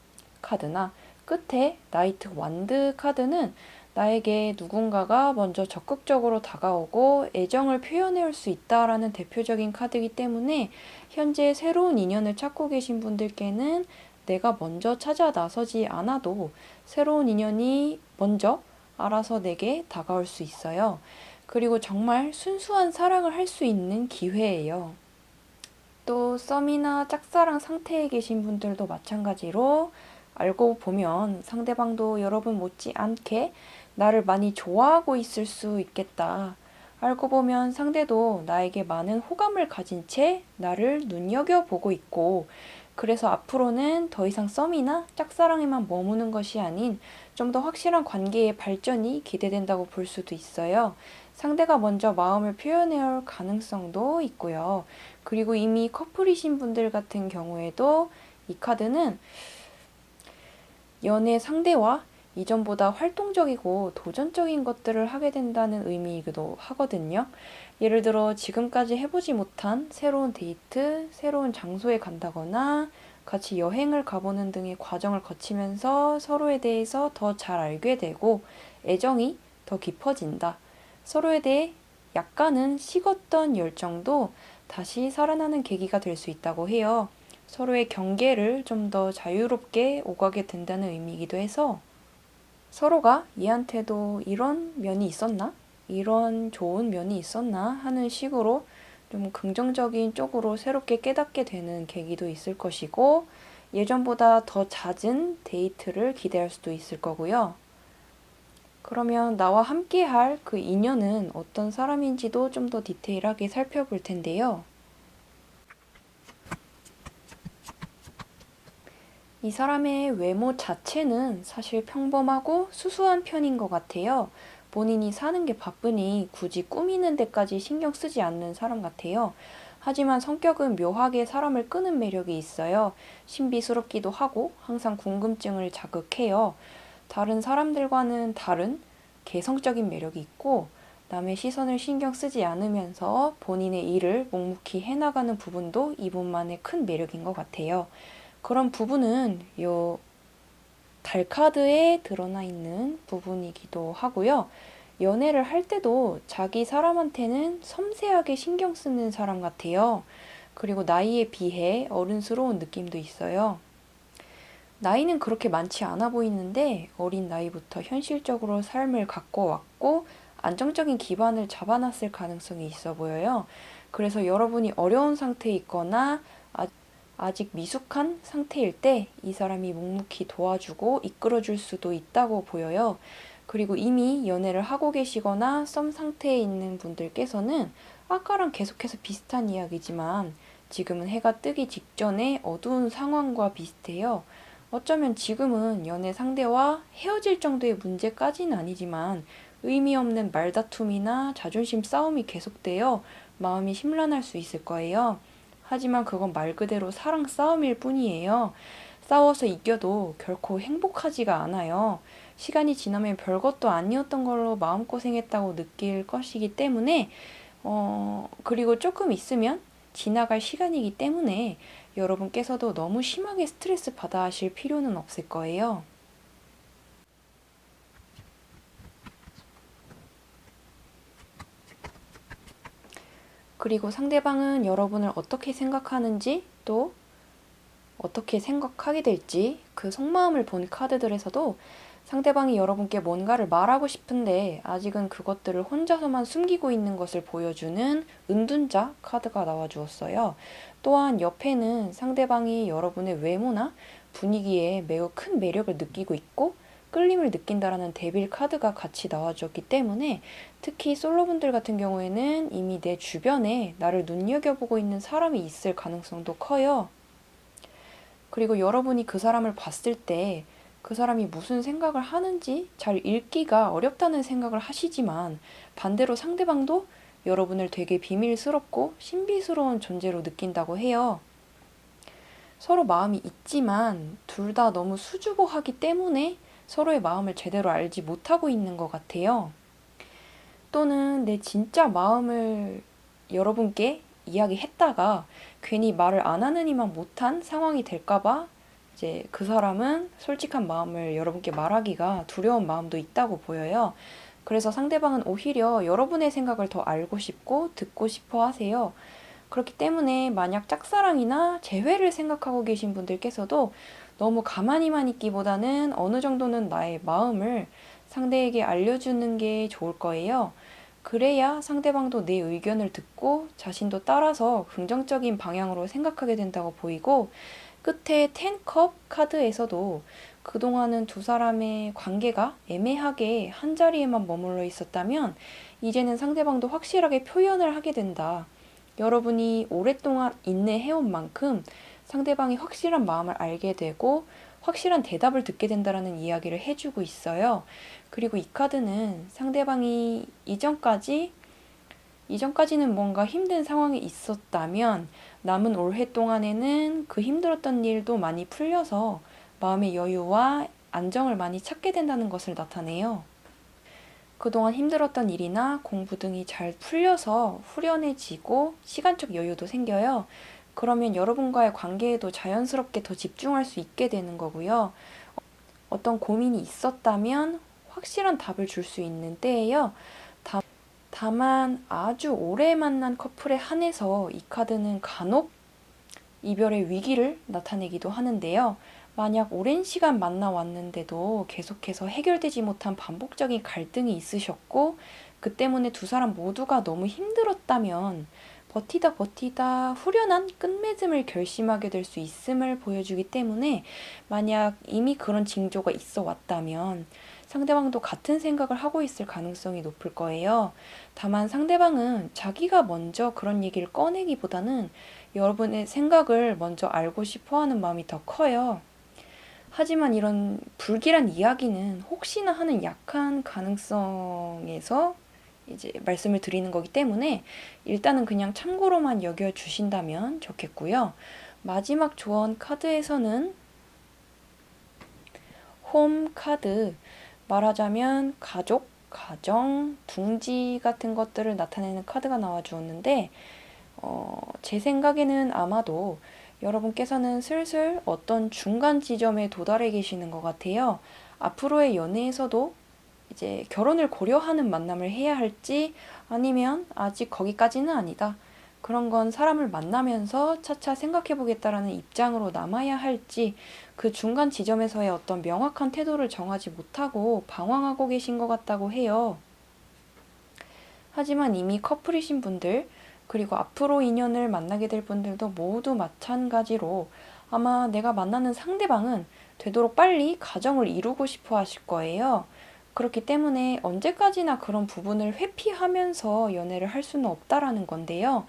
카드나 끝에 나이트 완드 카드는 나에게 누군가가 먼저 적극적으로 다가오고 애정을 표현할 수 있다라는 대표적인 카드이기 때문에, 현재 새로운 인연을 찾고 계신 분들께는 내가 먼저 찾아 나서지 않아도 새로운 인연이 먼저 알아서 내게 다가올 수 있어요. 그리고 정말 순수한 사랑을 할 수 있는 기회예요. 또 썸이나 짝사랑 상태에 계신 분들도 마찬가지로 알고 보면 상대방도 여러분 못지않게 나를 많이 좋아하고 있을 수 있겠다. 알고 보면 상대도 나에게 많은 호감을 가진 채 나를 눈여겨보고 있고, 그래서 앞으로는 더 이상 썸이나 짝사랑에만 머무는 것이 아닌 좀 더 확실한 관계의 발전이 기대된다고 볼 수도 있어요. 상대가 먼저 마음을 표현해야 할 가능성도 있고요. 그리고 이미 커플이신 분들 같은 경우에도 이 카드는 연애 상대와 이전보다 활동적이고 도전적인 것들을 하게 된다는 의미이기도 하거든요. 예를 들어 지금까지 해보지 못한 새로운 데이트, 새로운 장소에 간다거나 같이 여행을 가보는 등의 과정을 거치면서 서로에 대해서 더 잘 알게 되고 애정이 더 깊어진다. 서로에 대해 약간은 식었던 열정도 다시 살아나는 계기가 될 수 있다고 해요. 서로의 경계를 좀 더 자유롭게 오가게 된다는 의미이기도 해서, 서로가 얘한테도 이런 면이 있었나? 이런 좋은 면이 있었나? 하는 식으로 좀 긍정적인 쪽으로 새롭게 깨닫게 되는 계기도 있을 것이고, 예전보다 더 잦은 데이트를 기대할 수도 있을 거고요. 그러면 나와 함께 할 그 인연은 어떤 사람인지도 좀 더 디테일하게 살펴볼 텐데요. 이 사람의 외모 자체는 사실 평범하고 수수한 편인 것 같아요. 본인이 사는 게 바쁘니 굳이 꾸미는 데까지 신경 쓰지 않는 사람 같아요. 하지만 성격은 묘하게 사람을 끄는 매력이 있어요. 신비스럽기도 하고 항상 궁금증을 자극해요. 다른 사람들과는 다른 개성적인 매력이 있고, 남의 시선을 신경 쓰지 않으면서 본인의 일을 묵묵히 해나가는 부분도 이분만의 큰 매력인 것 같아요. 그런 부분은 요 달카드에 드러나 있는 부분이기도 하고요. 연애를 할 때도 자기 사람한테는 섬세하게 신경 쓰는 사람 같아요. 그리고 나이에 비해 어른스러운 느낌도 있어요. 나이는 그렇게 많지 않아 보이는데 어린 나이부터 현실적으로 삶을 갖고 왔고 안정적인 기반을 잡아놨을 가능성이 있어 보여요. 그래서 여러분이 어려운 상태에 있거나 아직 미숙한 상태일 때 이 사람이 묵묵히 도와주고 이끌어줄 수도 있다고 보여요. 그리고 이미 연애를 하고 계시거나 썸 상태에 있는 분들께서는 아까랑 계속해서 비슷한 이야기지만 지금은 해가 뜨기 직전에 어두운 상황과 비슷해요. 어쩌면 지금은 연애 상대와 헤어질 정도의 문제까지는 아니지만 의미 없는 말다툼이나 자존심 싸움이 계속되어 마음이 심란할 수 있을 거예요. 하지만 그건 말 그대로 사랑 싸움일 뿐이에요. 싸워서 이겨도 결코 행복하지가 않아요. 시간이 지나면 별것도 아니었던 걸로 마음고생했다고 느낄 것이기 때문에, 그리고 조금 있으면 지나갈 시간이기 때문에 여러분께서도 너무 심하게 스트레스 받아 하실 필요는 없을 거예요. 그리고 상대방은 여러분을 어떻게 생각하는지 또 어떻게 생각하게 될지 그 속마음을 본 카드들에서도 상대방이 여러분께 뭔가를 말하고 싶은데 아직은 그것들을 혼자서만 숨기고 있는 것을 보여주는 은둔자 카드가 나와주었어요. 또한 옆에는 상대방이 여러분의 외모나 분위기에 매우 큰 매력을 느끼고 있고 끌림을 느낀다라는 데빌 카드가 같이 나와주었기 때문에 특히 솔로분들 같은 경우에는 이미 내 주변에 나를 눈여겨보고 있는 사람이 있을 가능성도 커요. 그리고 여러분이 그 사람을 봤을 때 그 사람이 무슨 생각을 하는지 잘 읽기가 어렵다는 생각을 하시지만 반대로 상대방도 여러분을 되게 비밀스럽고 신비스러운 존재로 느낀다고 해요. 서로 마음이 있지만 둘 다 너무 수줍어하기 때문에 서로의 마음을 제대로 알지 못하고 있는 것 같아요. 또는 내 진짜 마음을 여러분께 이야기했다가 괜히 말을 안 하는 이만 못한 상황이 될까봐 이제 그 사람은 솔직한 마음을 여러분께 말하기가 두려운 마음도 있다고 보여요. 그래서 상대방은 오히려 여러분의 생각을 더 알고 싶고 듣고 싶어 하세요. 그렇기 때문에 만약 짝사랑이나 재회를 생각하고 계신 분들께서도 너무 가만히만 있기보다는 어느 정도는 나의 마음을 상대에게 알려주는 게 좋을 거예요. 그래야 상대방도 내 의견을 듣고 자신도 따라서 긍정적인 방향으로 생각하게 된다고 보이고, 끝에 10컵 카드에서도 그동안은 두 사람의 관계가 애매하게 한 자리에만 머물러 있었다면 이제는 상대방도 확실하게 표현을 하게 된다. 여러분이 오랫동안 인내해온 만큼 상대방이 확실한 마음을 알게 되고 확실한 대답을 듣게 된다라는 이야기를 해주고 있어요. 그리고 이 카드는 상대방이 이전까지는 뭔가 힘든 상황이 있었다면 남은 올해 동안에는 그 힘들었던 일도 많이 풀려서 마음의 여유와 안정을 많이 찾게 된다는 것을 나타내요. 그동안 힘들었던 일이나 공부 등이 잘 풀려서 후련해지고 시간적 여유도 생겨요. 그러면 여러분과의 관계에도 자연스럽게 더 집중할 수 있게 되는 거고요. 어떤 고민이 있었다면 확실한 답을 줄 수 있는 때예요. 다만 아주 오래 만난 커플에 한해서 이 카드는 간혹 이별의 위기를 나타내기도 하는데요. 만약 오랜 시간 만나왔는데도 계속해서 해결되지 못한 반복적인 갈등이 있으셨고 그 때문에 두 사람 모두가 너무 힘들었다면 버티다 후련한 끝맺음을 결심하게 될 수 있음을 보여주기 때문에 만약 이미 그런 징조가 있어 왔다면 상대방도 같은 생각을 하고 있을 가능성이 높을 거예요. 다만 상대방은 자기가 먼저 그런 얘기를 꺼내기보다는 여러분의 생각을 먼저 알고 싶어 하는 마음이 더 커요. 하지만 이런 불길한 이야기는 혹시나 하는 약한 가능성에서 이제 말씀을 드리는 거기 때문에 일단은 그냥 참고로만 여겨주신다면 좋겠고요. 마지막 조언 카드에서는 홈 카드, 말하자면 가족, 가정, 둥지 같은 것들을 나타내는 카드가 나와 주었는데 제 생각에는 아마도 여러분께서는 슬슬 어떤 중간 지점에 도달해 계시는 것 같아요. 앞으로의 연애에서도 이제 결혼을 고려하는 만남을 해야 할지 아니면 아직 거기까지는 아니다. 그런 건 사람을 만나면서 차차 생각해 보겠다라는 입장으로 남아야 할지 그 중간 지점에서의 어떤 명확한 태도를 정하지 못하고 방황하고 계신 것 같다고 해요. 하지만 이미 커플이신 분들, 그리고 앞으로 인연을 만나게 될 분들도 모두 마찬가지로 아마 내가 만나는 상대방은 되도록 빨리 가정을 이루고 싶어 하실 거예요. 그렇기 때문에 언제까지나 그런 부분을 회피하면서 연애를 할 수는 없다라는 건데요.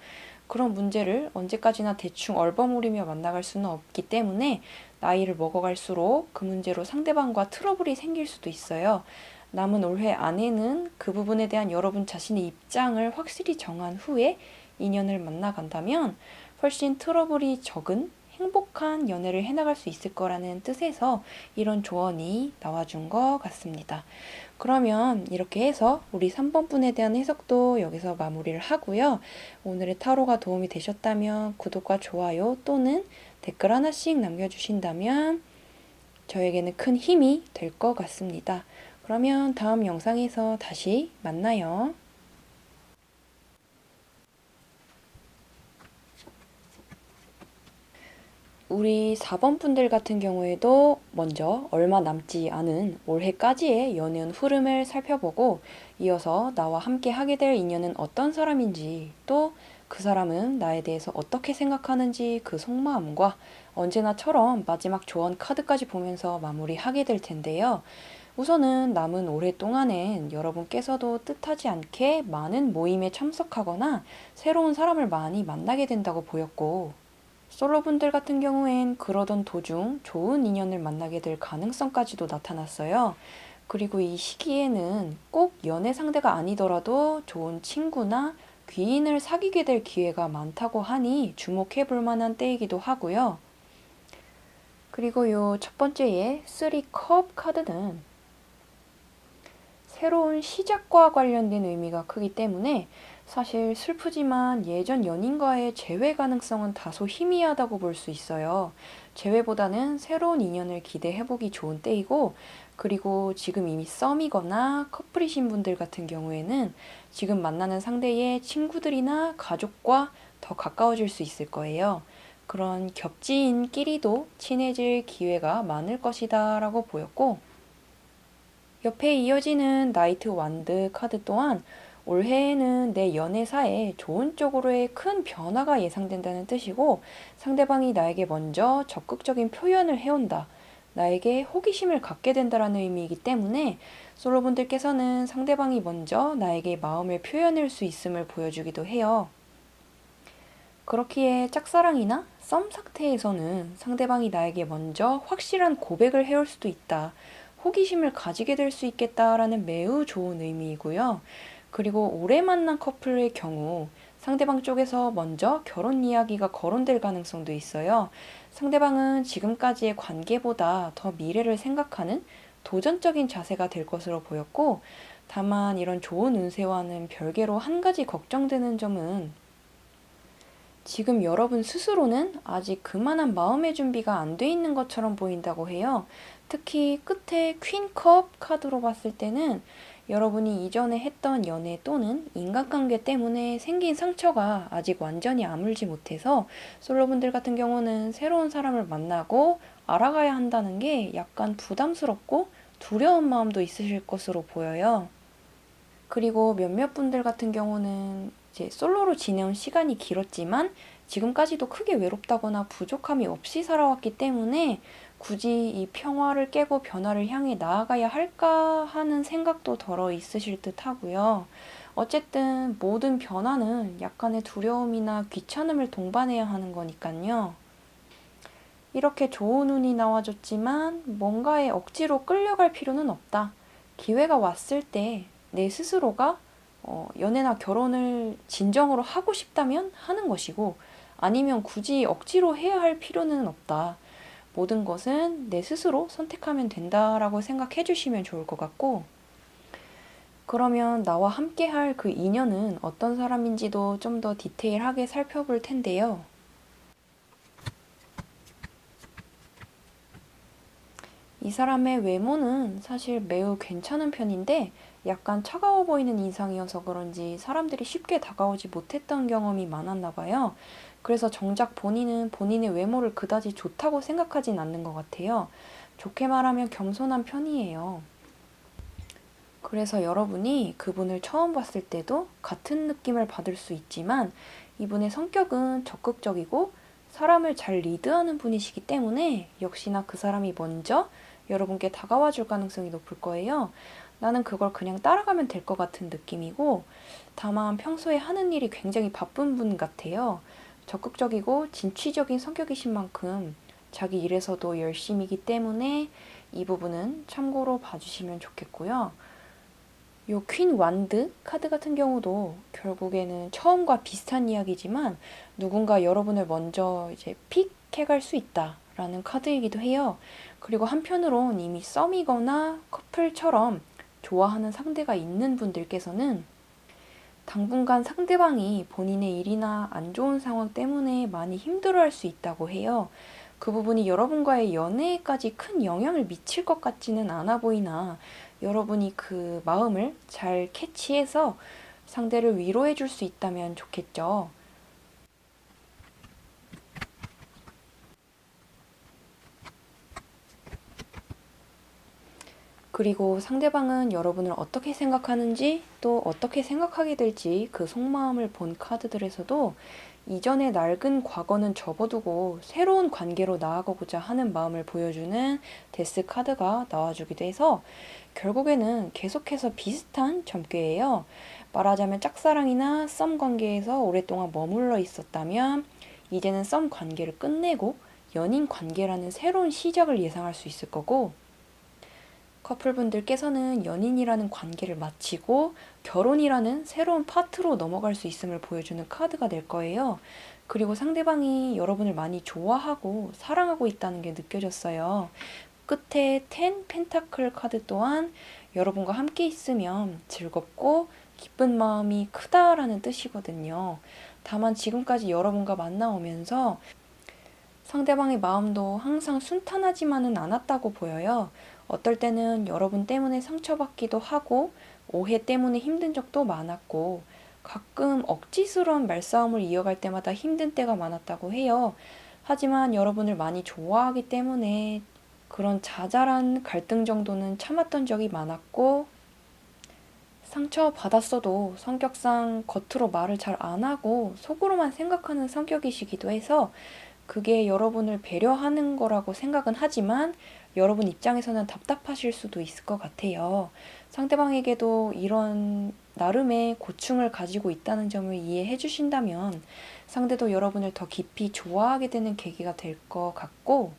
그런 문제를 언제까지나 대충 얼버무리며 만나갈 수는 없기 때문에 나이를 먹어갈수록 그 문제로 상대방과 트러블이 생길 수도 있어요. 남은 올해 안에는 그 부분에 대한 여러분 자신의 입장을 확실히 정한 후에 인연을 만나간다면 훨씬 트러블이 적은 행복한 연애를 해나갈 수 있을 거라는 뜻에서 이런 조언이 나와준 것 같습니다. 그러면 이렇게 해서 우리 3번 분에 대한 해석도 여기서 마무리를 하고요. 오늘의 타로가 도움이 되셨다면 구독과 좋아요 또는 댓글 하나씩 남겨주신다면 저에게는 큰 힘이 될 것 같습니다. 그러면 다음 영상에서 다시 만나요. 우리 4번 분들 같은 경우에도 먼저 얼마 남지 않은 올해까지의 연애운 흐름을 살펴보고 이어서 나와 함께 하게 될 인연은 어떤 사람인지 또 그 사람은 나에 대해서 어떻게 생각하는지 그 속마음과 언제나처럼 마지막 조언 카드까지 보면서 마무리하게 될 텐데요. 우선은 남은 올해 동안엔 여러분께서도 뜻하지 않게 많은 모임에 참석하거나 새로운 사람을 많이 만나게 된다고 보였고 솔로분들 같은 경우엔 그러던 도중 좋은 인연을 만나게 될 가능성까지도 나타났어요. 그리고 이 시기에는 꼭 연애 상대가 아니더라도 좋은 친구나 귀인을 사귀게 될 기회가 많다고 하니 주목해 볼 만한 때이기도 하고요. 그리고 요 첫 번째의 3컵 카드는 새로운 시작과 관련된 의미가 크기 때문에 사실 슬프지만 예전 연인과의 재회 가능성은 다소 희미하다고 볼 수 있어요. 재회보다는 새로운 인연을 기대해보기 좋은 때이고, 그리고 지금 이미 썸이거나 커플이신 분들 같은 경우에는 지금 만나는 상대의 친구들이나 가족과 더 가까워질 수 있을 거예요. 그런 겹지인끼리도 친해질 기회가 많을 것이다 라고 보였고, 옆에 이어지는 나이트 완드 카드 또한 올해에는 내 연애사에 좋은 쪽으로의 큰 변화가 예상된다는 뜻이고 상대방이 나에게 먼저 적극적인 표현을 해온다. 나에게 호기심을 갖게 된다라는 의미이기 때문에 솔로분들께서는 상대방이 먼저 나에게 마음을 표현할 수 있음을 보여주기도 해요. 그렇기에 짝사랑이나 썸 상태에서는 상대방이 나에게 먼저 확실한 고백을 해올 수도 있다. 호기심을 가지게 될 수 있겠다라는 매우 좋은 의미이고요. 그리고 오래 만난 커플의 경우 상대방 쪽에서 먼저 결혼 이야기가 거론될 가능성도 있어요. 상대방은 지금까지의 관계보다 더 미래를 생각하는 도전적인 자세가 될 것으로 보였고, 다만 이런 좋은 운세와는 별개로 한 가지 걱정되는 점은 지금 여러분 스스로는 아직 그만한 마음의 준비가 안 돼 있는 것처럼 보인다고 해요. 특히 끝에 퀸컵 카드로 봤을 때는 여러분이 이전에 했던 연애 또는 인간관계 때문에 생긴 상처가 아직 완전히 아물지 못해서 솔로분들 같은 경우는 새로운 사람을 만나고 알아가야 한다는 게 약간 부담스럽고 두려운 마음도 있으실 것으로 보여요. 그리고 몇몇 분들 같은 경우는 이제 솔로로 지내온 시간이 길었지만 지금까지도 크게 외롭다거나 부족함이 없이 살아왔기 때문에 굳이 이 평화를 깨고 변화를 향해 나아가야 할까 하는 생각도 덜어 있으실 듯 하고요. 어쨌든 모든 변화는 약간의 두려움이나 귀찮음을 동반해야 하는 거니까요. 이렇게 좋은 운이 나와줬지만 뭔가에 억지로 끌려갈 필요는 없다. 기회가 왔을 때 내 스스로가 연애나 결혼을 진정으로 하고 싶다면 하는 것이고 아니면 굳이 억지로 해야 할 필요는 없다. 모든 것은 내 스스로 선택하면 된다라고 생각해 주시면 좋을 것 같고 그러면 나와 함께 할 그 인연은 어떤 사람인지도 좀 더 디테일하게 살펴볼 텐데요. 이 사람의 외모는 사실 매우 괜찮은 편인데 약간 차가워 보이는 인상이어서 그런지 사람들이 쉽게 다가오지 못했던 경험이 많았나 봐요. 그래서 정작 본인은 본인의 외모를 그다지 좋다고 생각하진 않는 것 같아요. 좋게 말하면 겸손한 편이에요. 그래서 여러분이 그분을 처음 봤을 때도 같은 느낌을 받을 수 있지만 이분의 성격은 적극적이고 사람을 잘 리드하는 분이시기 때문에 역시나 그 사람이 먼저 여러분께 다가와 줄 가능성이 높을 거예요. 나는 그걸 그냥 따라가면 될 것 같은 느낌이고 다만 평소에 하는 일이 굉장히 바쁜 분 같아요. 적극적이고 진취적인 성격이신 만큼 자기 일에서도 열심이기 때문에 이 부분은 참고로 봐주시면 좋겠고요. 요 퀸 완드 카드 같은 경우도 결국에는 처음과 비슷한 이야기지만 누군가 여러분을 먼저 이제 픽해갈 수 있다라는 카드이기도 해요. 그리고 한편으론 이미 썸이거나 커플처럼 좋아하는 상대가 있는 분들께서는 당분간 상대방이 본인의 일이나 안 좋은 상황 때문에 많이 힘들어할 수 있다고 해요. 그 부분이 여러분과의 연애에까지 큰 영향을 미칠 것 같지는 않아 보이나 여러분이 그 마음을 잘 캐치해서 상대를 위로해 줄 수 있다면 좋겠죠. 그리고 상대방은 여러분을 어떻게 생각하는지 또 어떻게 생각하게 될지 그 속마음을 본 카드들에서도 이전의 낡은 과거는 접어두고 새로운 관계로 나아가고자 하는 마음을 보여주는 데스 카드가 나와주기도 해서 결국에는 계속해서 비슷한 점괘예요. 말하자면 짝사랑이나 썸 관계에서 오랫동안 머물러 있었다면 이제는 썸 관계를 끝내고 연인 관계라는 새로운 시작을 예상할 수 있을 거고, 커플분들께서는 연인이라는 관계를 마치고 결혼이라는 새로운 파트로 넘어갈 수 있음을 보여주는 카드가 될 거예요. 그리고 상대방이 여러분을 많이 좋아하고 사랑하고 있다는 게 느껴졌어요. 끝에 10 펜타클 카드 또한 여러분과 함께 있으면 즐겁고 기쁜 마음이 크다라는 뜻이거든요. 다만 지금까지 여러분과 만나오면서 상대방의 마음도 항상 순탄하지만은 않았다고 보여요. 어떨 때는 여러분 때문에 상처받기도 하고 오해 때문에 힘든 적도 많았고 가끔 억지스러운 말싸움을 이어갈 때마다 힘든 때가 많았다고 해요. 하지만 여러분을 많이 좋아하기 때문에 그런 자잘한 갈등 정도는 참았던 적이 많았고, 상처받았어도 성격상 겉으로 말을 잘 안 하고 속으로만 생각하는 성격이시기도 해서 그게 여러분을 배려하는 거라고 생각은 하지만 여러분 입장에서는 답답하실 수도 있을 것 같아요. 상대방에게도 이런 나름의 고충을 가지고 있다는 점을 이해해 주신다면 상대도 여러분을 더 깊이 좋아하게 되는 계기가 될 것 같고,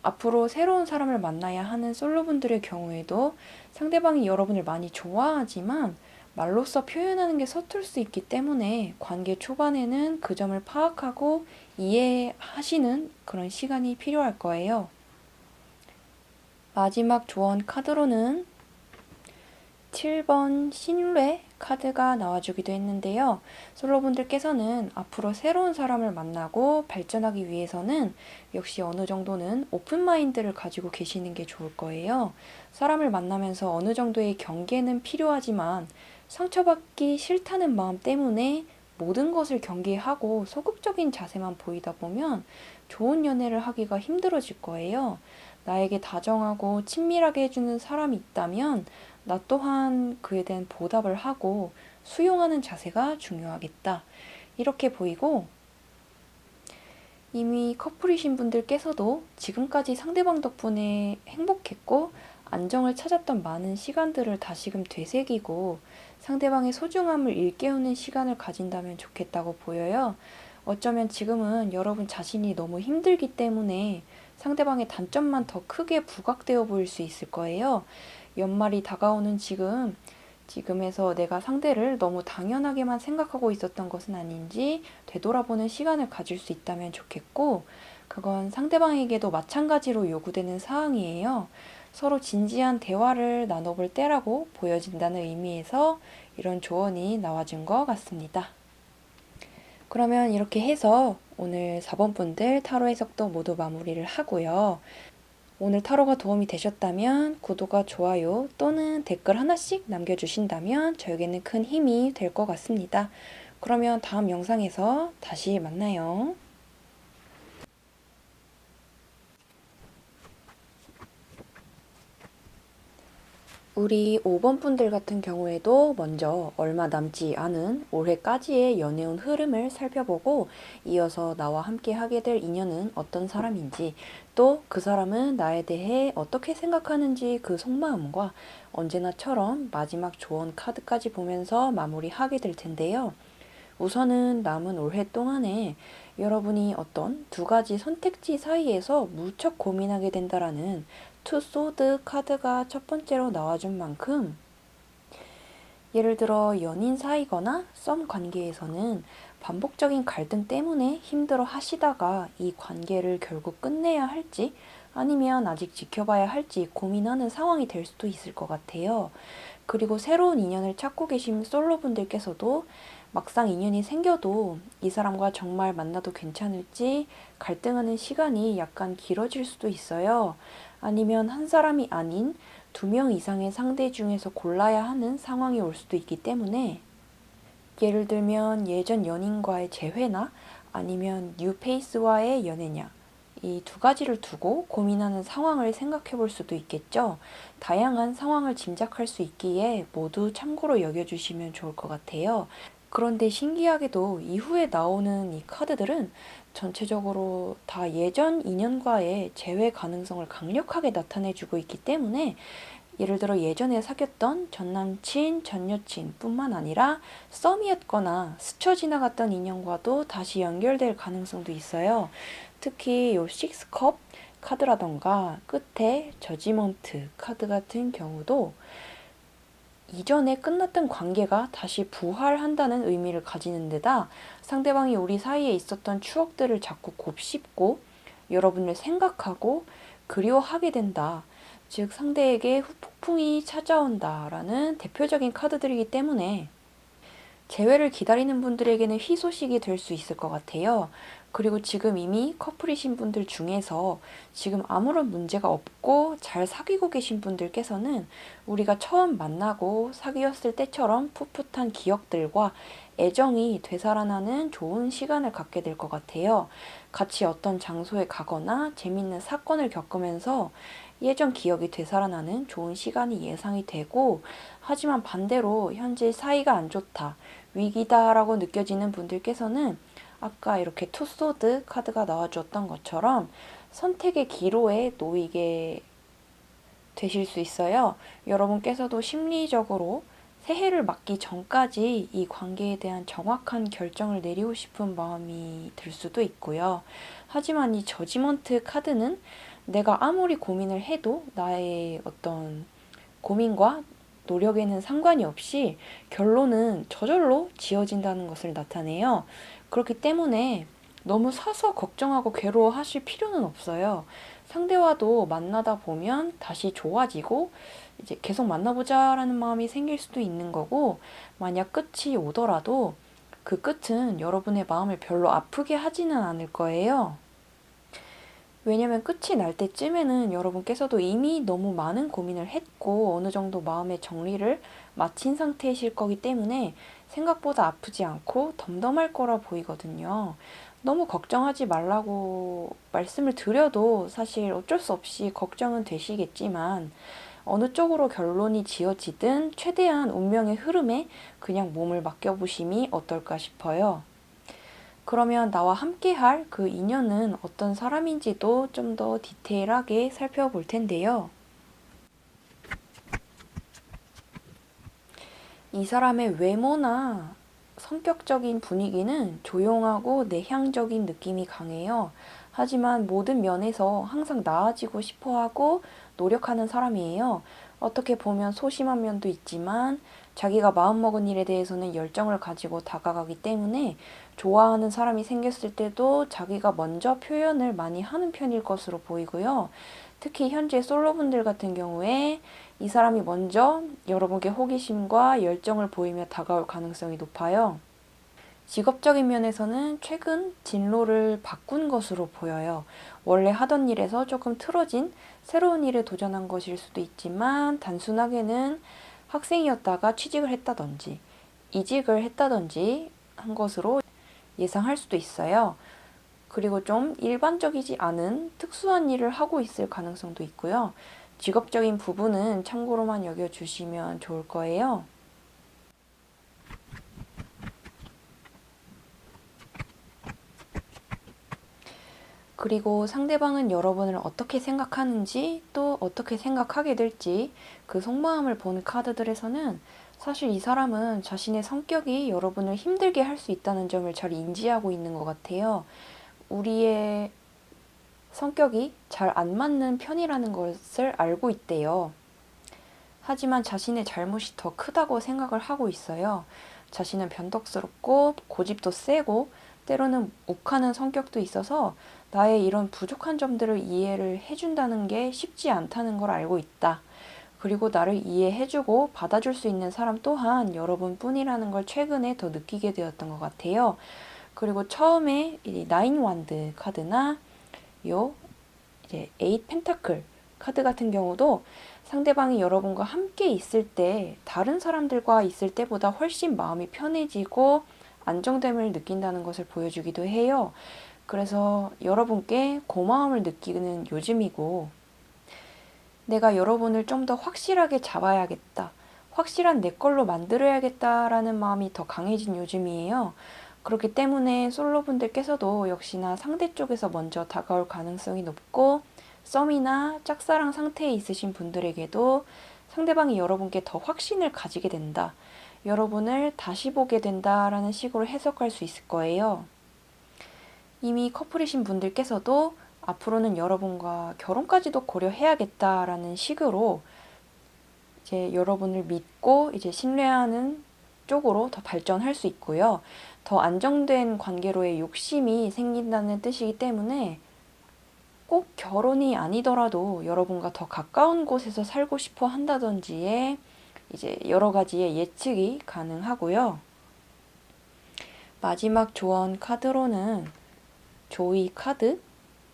앞으로 새로운 사람을 만나야 하는 솔로분들의 경우에도 상대방이 여러분을 많이 좋아하지만 말로써 표현하는 게 서툴 수 있기 때문에 관계 초반에는 그 점을 파악하고 이해하시는 그런 시간이 필요할 거예요. 마지막 조언 카드로는 7번 신뢰 카드가 나와주기도 했는데요. 솔로분들께서는 앞으로 새로운 사람을 만나고 발전하기 위해서는 역시 어느 정도는 오픈 마인드를 가지고 계시는 게 좋을 거예요. 사람을 만나면서 어느 정도의 경계는 필요하지만 상처받기 싫다는 마음 때문에 모든 것을 경계하고 소극적인 자세만 보이다 보면 좋은 연애를 하기가 힘들어질 거예요. 나에게 다정하고 친밀하게 해주는 사람이 있다면 나 또한 그에 대한 보답을 하고 수용하는 자세가 중요하겠다. 이렇게 보이고, 이미 커플이신 분들께서도 지금까지 상대방 덕분에 행복했고 안정을 찾았던 많은 시간들을 다시금 되새기고 상대방의 소중함을 일깨우는 시간을 가진다면 좋겠다고 보여요. 어쩌면 지금은 여러분 자신이 너무 힘들기 때문에 상대방의 단점만 더 크게 부각되어 보일 수 있을 거예요. 연말이 다가오는 지금에서 내가 상대를 너무 당연하게만 생각하고 있었던 것은 아닌지 되돌아보는 시간을 가질 수 있다면 좋겠고, 그건 상대방에게도 마찬가지로 요구되는 사항이에요. 서로 진지한 대화를 나눠볼 때라고 보여진다는 의미에서 이런 조언이 나와준 것 같습니다. 그러면 이렇게 해서 오늘 4번 분들 타로 해석도 모두 마무리를 하고요. 오늘 타로가 도움이 되셨다면 구독과 좋아요 또는 댓글 하나씩 남겨주신다면 저에게는 큰 힘이 될 것 같습니다. 그러면 다음 영상에서 다시 만나요. 우리 5번 분들 같은 경우에도 먼저 얼마 남지 않은 올해까지의 연애운 흐름을 살펴보고 이어서 나와 함께 하게 될 인연은 어떤 사람인지, 또 그 사람은 나에 대해 어떻게 생각하는지 그 속마음과 언제나처럼 마지막 조언 카드까지 보면서 마무리하게 될 텐데요. 우선은 남은 올해 동안에 여러분이 어떤 두 가지 선택지 사이에서 무척 고민하게 된다라는 투 소드 카드가 첫 번째로 나와준 만큼, 예를 들어 연인 사이거나 썸 관계에서는 반복적인 갈등 때문에 힘들어 하시다가 이 관계를 결국 끝내야 할지 아니면 아직 지켜봐야 할지 고민하는 상황이 될 수도 있을 것 같아요. 그리고 새로운 인연을 찾고 계신 솔로분들께서도 막상 인연이 생겨도 이 사람과 정말 만나도 괜찮을지 갈등하는 시간이 약간 길어질 수도 있어요. 아니면 한 사람이 아닌 2명 이상의 상대 중에서 골라야 하는 상황이 올 수도 있기 때문에, 예를 들면 예전 연인과의 재회나 아니면 뉴 페이스와의 연애냐, 이 두 가지를 두고 고민하는 상황을 생각해 볼 수도 있겠죠. 다양한 상황을 짐작할 수 있기에 모두 참고로 여겨주시면 좋을 것 같아요. 그런데 신기하게도 이후에 나오는 이 카드들은 전체적으로 다 예전 인연과의 재회 가능성을 강력하게 나타내주고 있기 때문에 예를 들어 예전에 사귀었던 전 남친, 전 여친 뿐만 아니라 썸이었거나 스쳐 지나갔던 인연과도 다시 연결될 가능성도 있어요. 특히 요 식스컵 카드라던가 끝에 저지먼트 카드 같은 경우도 이전에 끝났던 관계가 다시 부활한다는 의미를 가지는 데다 상대방이 우리 사이에 있었던 추억들을 자꾸 곱씹고 여러분을 생각하고 그리워하게 된다. 즉 상대에게 후폭풍이 찾아온다라는 대표적인 카드들이기 때문에 재회를 기다리는 분들에게는 희소식이 될 수 있을 것 같아요. 그리고 지금 이미 커플이신 분들 중에서 지금 아무런 문제가 없고 잘 사귀고 계신 분들께서는 우리가 처음 만나고 사귀었을 때처럼 풋풋한 기억들과 애정이 되살아나는 좋은 시간을 갖게 될 것 같아요. 같이 어떤 장소에 가거나 재밌는 사건을 겪으면서 예전 기억이 되살아나는 좋은 시간이 예상이 되고, 하지만 반대로 현재 사이가 안 좋다, 위기다라고 느껴지는 분들께서는 아까 이렇게 투소드 카드가 나와줬던 것처럼 선택의 기로에 놓이게 되실 수 있어요. 여러분께서도 심리적으로 새해를 맞기 전까지 이 관계에 대한 정확한 결정을 내리고 싶은 마음이 들 수도 있고요. 하지만 이 저지먼트 카드는 내가 아무리 고민을 해도 나의 어떤 고민과 노력에는 상관이 없이 결론은 저절로 지어진다는 것을 나타내요. 그렇기 때문에 너무 사서 걱정하고 괴로워하실 필요는 없어요. 상대와도 만나다 보면 다시 좋아지고 이제 계속 만나보자라는 마음이 생길 수도 있는 거고, 만약 끝이 오더라도 그 끝은 여러분의 마음을 별로 아프게 하지는 않을 거예요. 왜냐면 끝이 날 때쯤에는 여러분께서도 이미 너무 많은 고민을 했고 어느 정도 마음의 정리를 마친 상태이실 거기 때문에 생각보다 아프지 않고 덤덤할 거라 보이거든요. 너무 걱정하지 말라고 말씀을 드려도 사실 어쩔 수 없이 걱정은 되시겠지만, 어느 쪽으로 결론이 지어지든 최대한 운명의 흐름에 그냥 몸을 맡겨보심이 어떨까 싶어요. 그러면 나와 함께 할 그 인연은 어떤 사람인지도 좀 더 디테일하게 살펴볼 텐데요. 이 사람의 외모나 성격적인 분위기는 조용하고 내향적인 느낌이 강해요. 하지만 모든 면에서 항상 나아지고 싶어 하고 노력하는 사람이에요. 어떻게 보면 소심한 면도 있지만 자기가 마음먹은 일에 대해서는 열정을 가지고 다가가기 때문에 좋아하는 사람이 생겼을 때도 자기가 먼저 표현을 많이 하는 편일 것으로 보이고요. 특히 현재 솔로분들 같은 경우에 이 사람이 먼저 여러분께 호기심과 열정을 보이며 다가올 가능성이 높아요. 직업적인 면에서는 최근 진로를 바꾼 것으로 보여요. 원래 하던 일에서 조금 틀어진 새로운 일에 도전한 것일 수도 있지만, 단순하게는 학생이었다가 취직을 했다든지 이직을 했다든지 한 것으로 예상할 수도 있어요. 그리고 좀 일반적이지 않은 특수한 일을 하고 있을 가능성도 있고요. 직업적인 부분은 참고로만 여겨주시면 좋을 거예요. 그리고 상대방은 여러분을 어떻게 생각하는지, 또 어떻게 생각하게 될지 그 속마음을 보는 카드들에서는 사실 이 사람은 자신의 성격이 여러분을 힘들게 할 수 있다는 점을 잘 인지하고 있는 것 같아요. 우리의 성격이 잘 안 맞는 편이라는 것을 알고 있대요. 하지만 자신의 잘못이 더 크다고 생각을 하고 있어요. 자신은 변덕스럽고 고집도 세고 때로는 욱하는 성격도 있어서 나의 이런 부족한 점들을 이해를 해준다는 게 쉽지 않다는 걸 알고 있다. 그리고 나를 이해해주고 받아줄 수 있는 사람 또한 여러분뿐이라는 걸 최근에 더 느끼게 되었던 것 같아요. 그리고 처음에 이 나인 완드 카드나 요 이제 에잇 펜타클 카드 같은 경우도 상대방이 여러분과 함께 있을 때 다른 사람들과 있을 때보다 훨씬 마음이 편해지고 안정됨을 느낀다는 것을 보여주기도 해요. 그래서 여러분께 고마움을 느끼는 요즘이고, 내가 여러분을 좀 더 확실하게 잡아야겠다, 확실한 내 걸로 만들어야겠다라는 마음이 더 강해진 요즘이에요. 그렇기 때문에 솔로분들께서도 역시나 상대 쪽에서 먼저 다가올 가능성이 높고, 썸이나 짝사랑 상태에 있으신 분들에게도 상대방이 여러분께 더 확신을 가지게 된다, 여러분을 다시 보게 된다라는 식으로 해석할 수 있을 거예요. 이미 커플이신 분들께서도 앞으로는 여러분과 결혼까지도 고려해야겠다라는 식으로 이제 여러분을 믿고 이제 신뢰하는 쪽으로 더 발전할 수 있고요. 더 안정된 관계로의 욕심이 생긴다는 뜻이기 때문에 꼭 결혼이 아니더라도 여러분과 더 가까운 곳에서 살고 싶어 한다든지의 이제 여러 가지의 예측이 가능하고요. 마지막 조언 카드로는 조이 카드,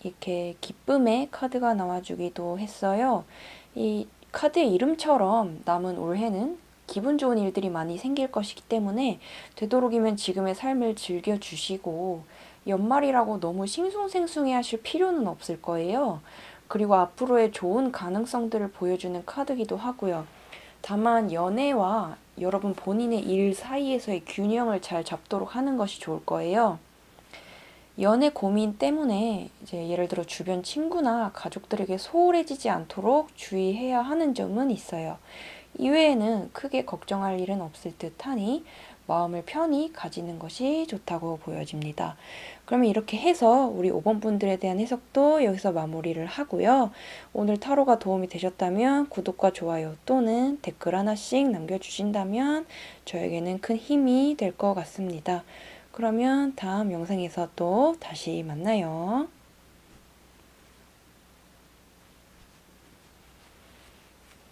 이렇게 기쁨의 카드가 나와주기도 했어요. 이 카드의 이름처럼 남은 올해는 기분 좋은 일들이 많이 생길 것이기 때문에 되도록이면 지금의 삶을 즐겨주시고, 연말이라고 너무 싱숭생숭해 하실 필요는 없을 거예요. 그리고 앞으로의 좋은 가능성들을 보여주는 카드기도 하고요. 다만 연애와 여러분 본인의 일 사이에서의 균형을 잘 잡도록 하는 것이 좋을 거예요. 연애 고민 때문에 이제 예를 들어 주변 친구나 가족들에게 소홀해지지 않도록 주의해야 하는 점은 있어요. 이외에는 크게 걱정할 일은 없을 듯하니 마음을 편히 가지는 것이 좋다고 보여집니다. 그러면 이렇게 해서 우리 5번 분들에 대한 해석도 여기서 마무리를 하고요. 오늘 타로가 도움이 되셨다면 구독과 좋아요 또는 댓글 하나씩 남겨주신다면 저에게는 큰 힘이 될 것 같습니다. 그러면 다음 영상에서 또 다시 만나요.